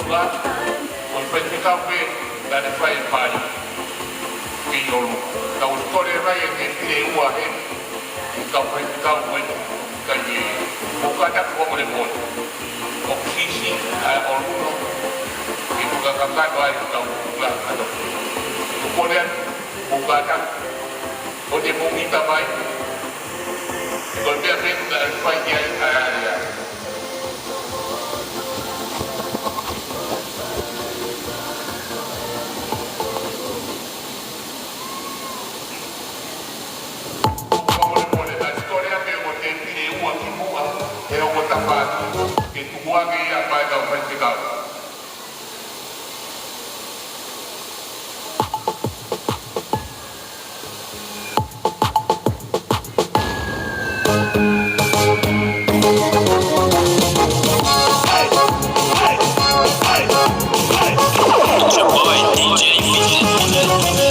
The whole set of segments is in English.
lugar, o festival fue la de Fray Pari, que yo lo, la historia de en el tire ua he, ka festival fue, ka ye, bukata como le pon, o kisi, o uno, y tu kakakado ay ka ula, tu ponen, bukata, o de mumita mai, golpea bien el Fray Pari, que tu guague ya vaya a festival. It's your boy DJ Fidget.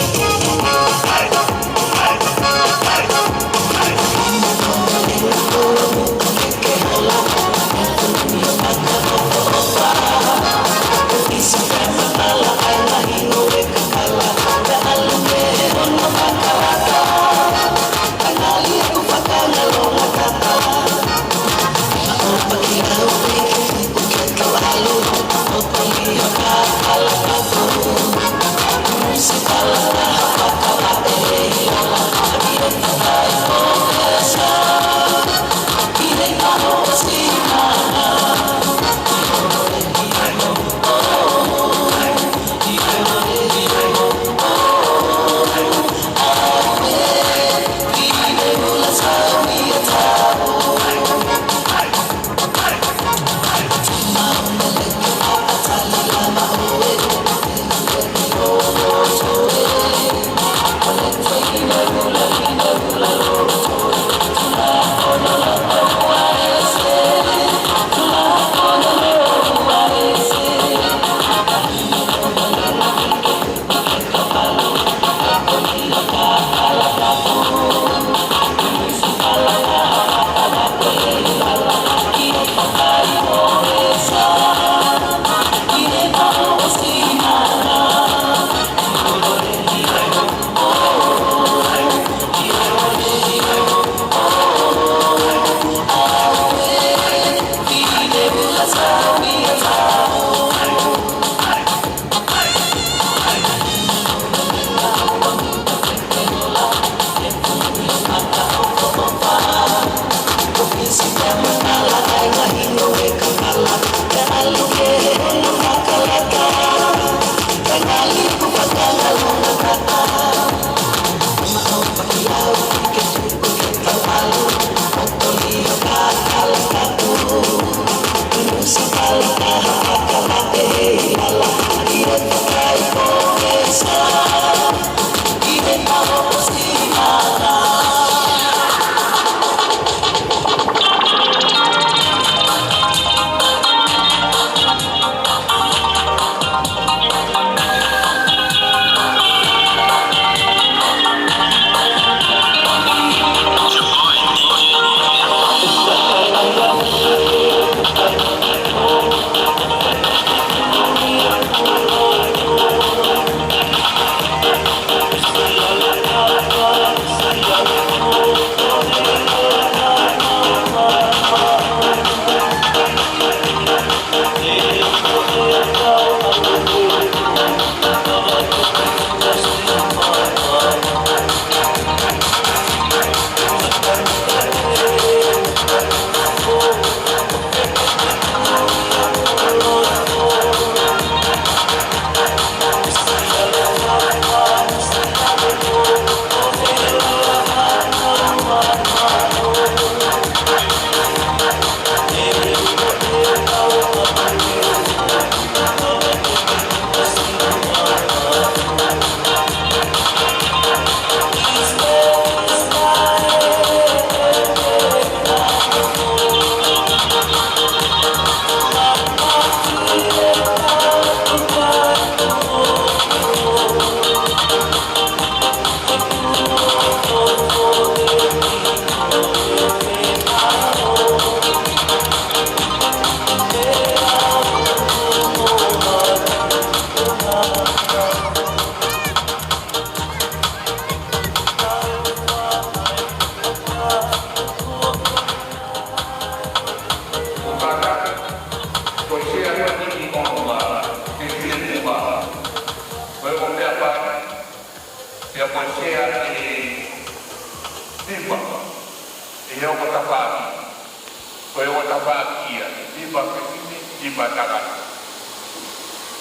whaakia, lima pekine, lima tagani.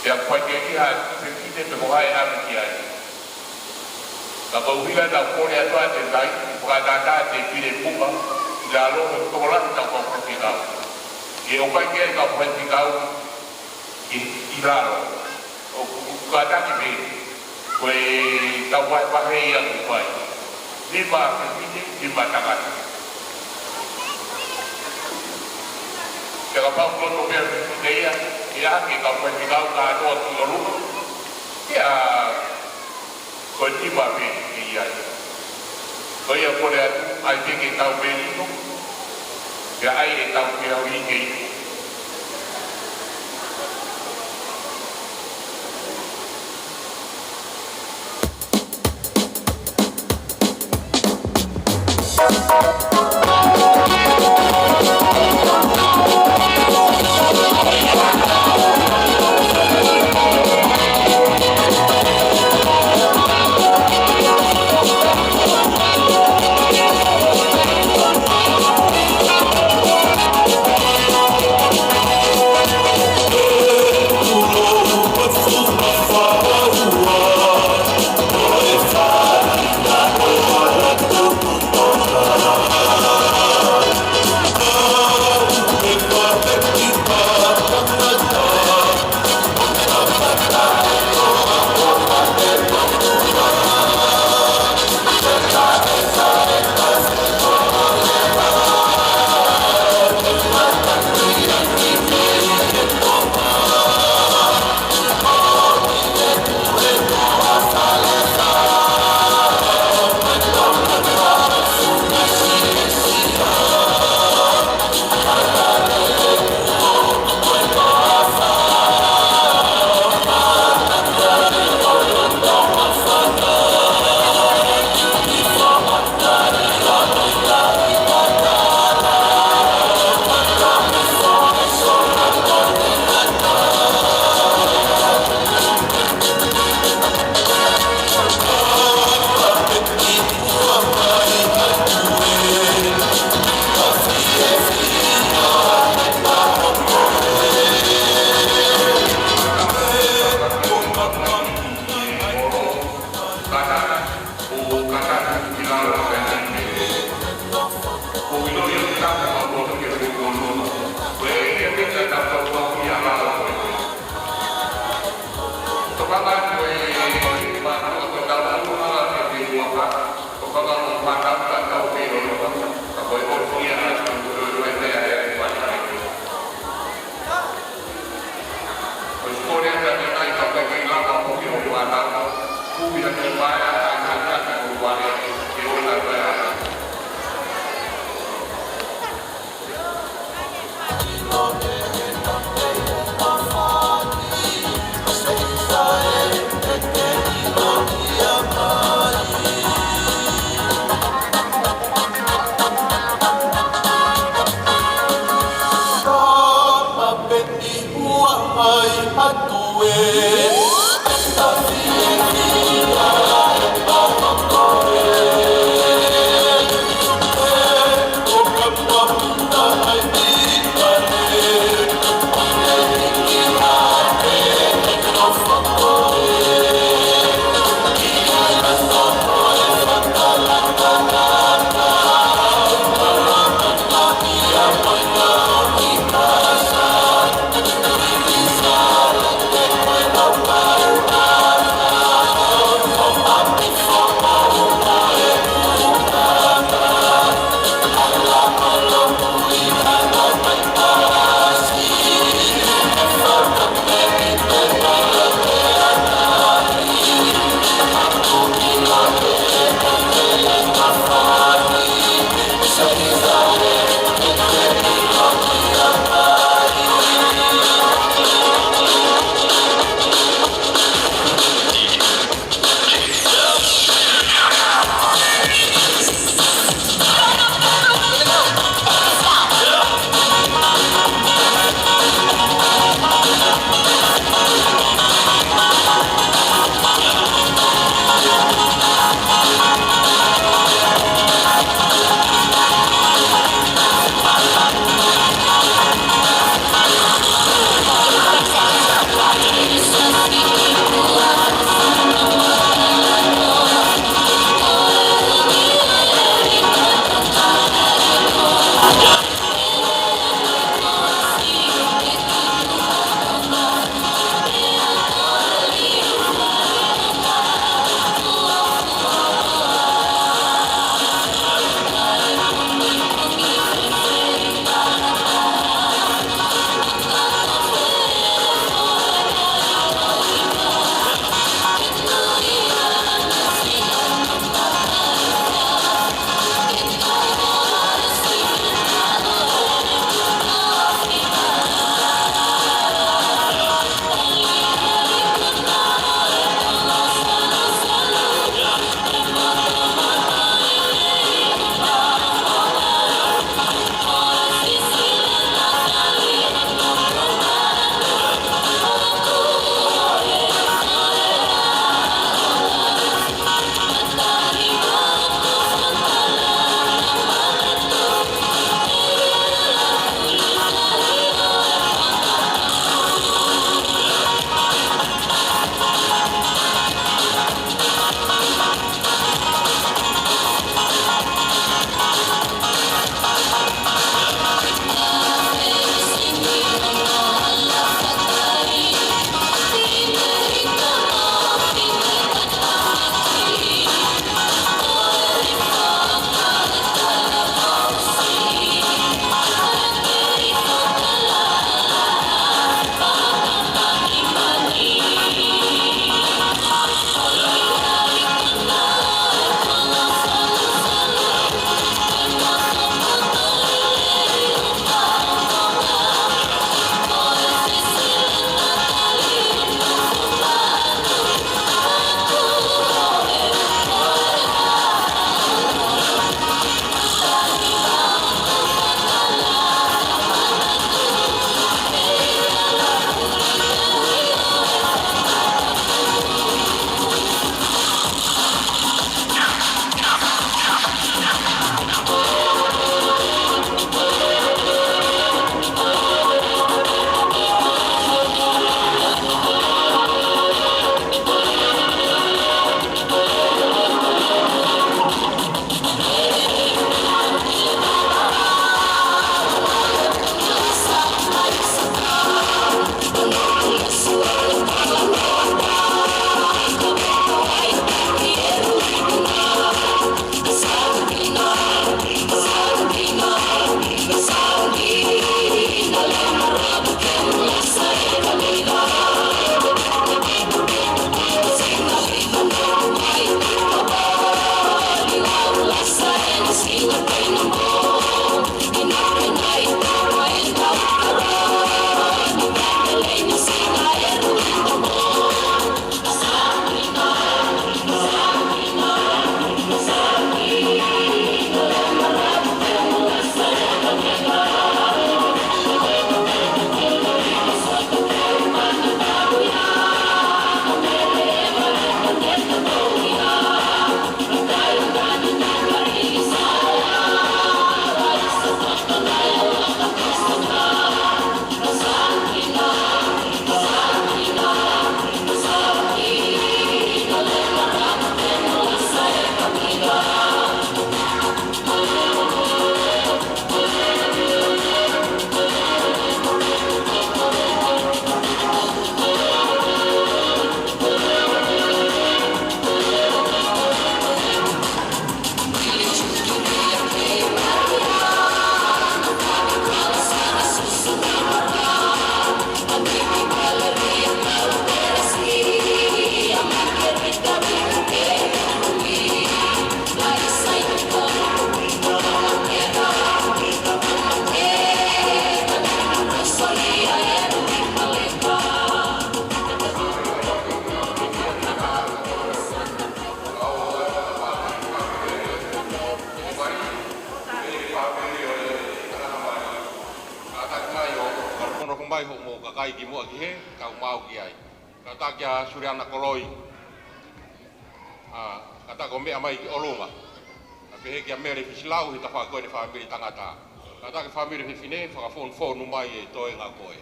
Te a kwakeki ha pekine pe kohai ame ki ai. Ka kauhila na kore atua te tai, whakatata te pire puka, i la aloha tola ta kwa kwekikau. E o kai kere ka kwekikau i laro. O kukataki me, koe tau wai pahe ia kupai. Lima pekine, lima tagani. Te ka pau koto mea pekine ia ke ka kwekikau ka atoa ki o luka. Ia koe tima me i ai. Koe ia kore atu, ai teke tau me ino, ia ai e tau ke au ike ino. mai ho mo ka kai ki mo ki he ka mau ki ai ka ta kia Suriana Koloi ka ta ko me mai ki olunga ka pe ki mere fisilau hi ta fa ko ni family tangata ka ta ki family fine fa phone mai e toi nga koe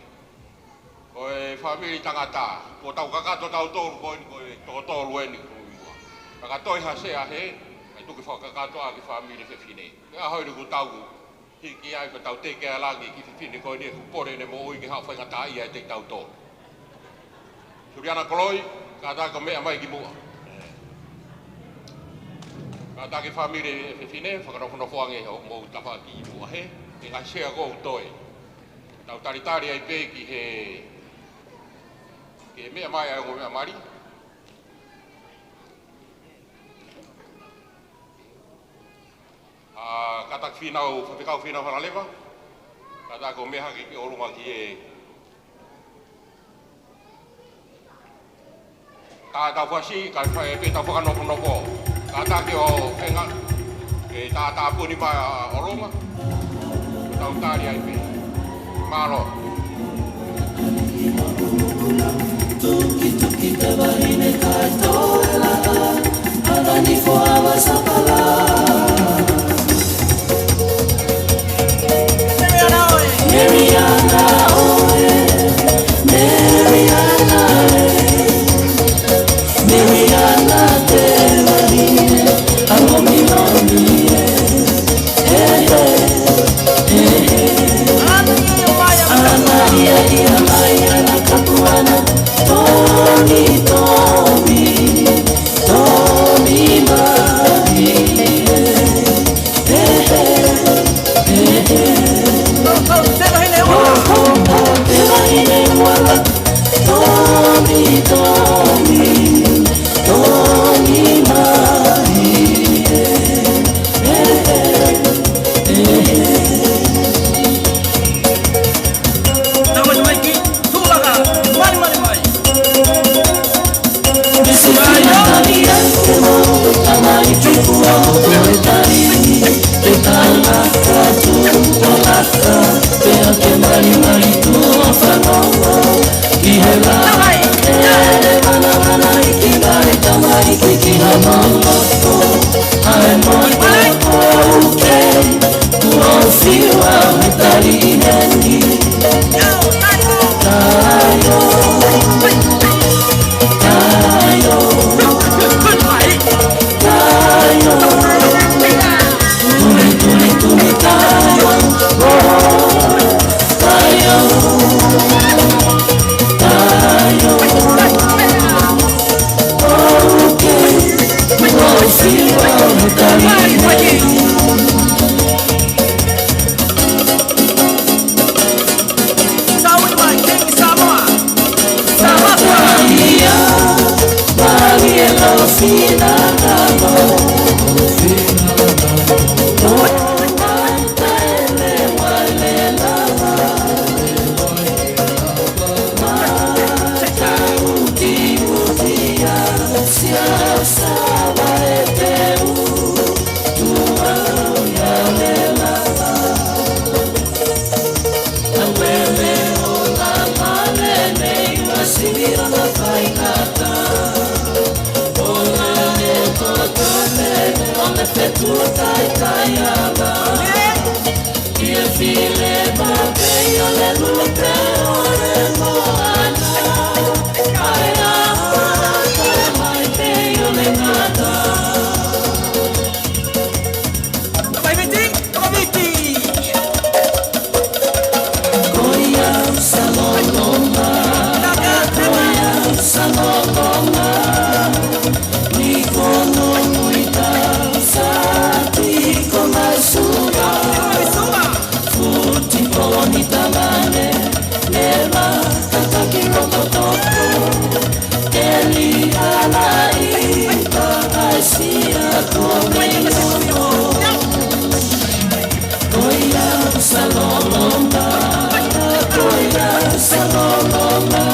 koe family tangata ko tau ka to tau to ko to lueni ka toi ha se a he ai tu ki fa ka to a ki family fine ka hoi ku tau ki ai ko tau te ke langi ki fini ko ni ku pore ne mo i ki ha fa ngata ia te tau to Suriana Koloi ka ta ko me mai ki mo ka ta ki family fine fa ka no fo ange mo ta fa ki mo he e ga se go toi tau taritari ai pe ki he ke me mai ai go me mari katak finau fatikau finau hana leva kata ko meha ki olunga ki e kata fasi ka pe ta faka no po kata ki o fenga e ta puni ma olunga tau tari ai pe malo tuki te varine kai toela ana ni fo ava sapala Mariana, Mariana, te varine, amo mi mami, Ana Maria, Dia Maya, na Capuana, Tony, Saloloma,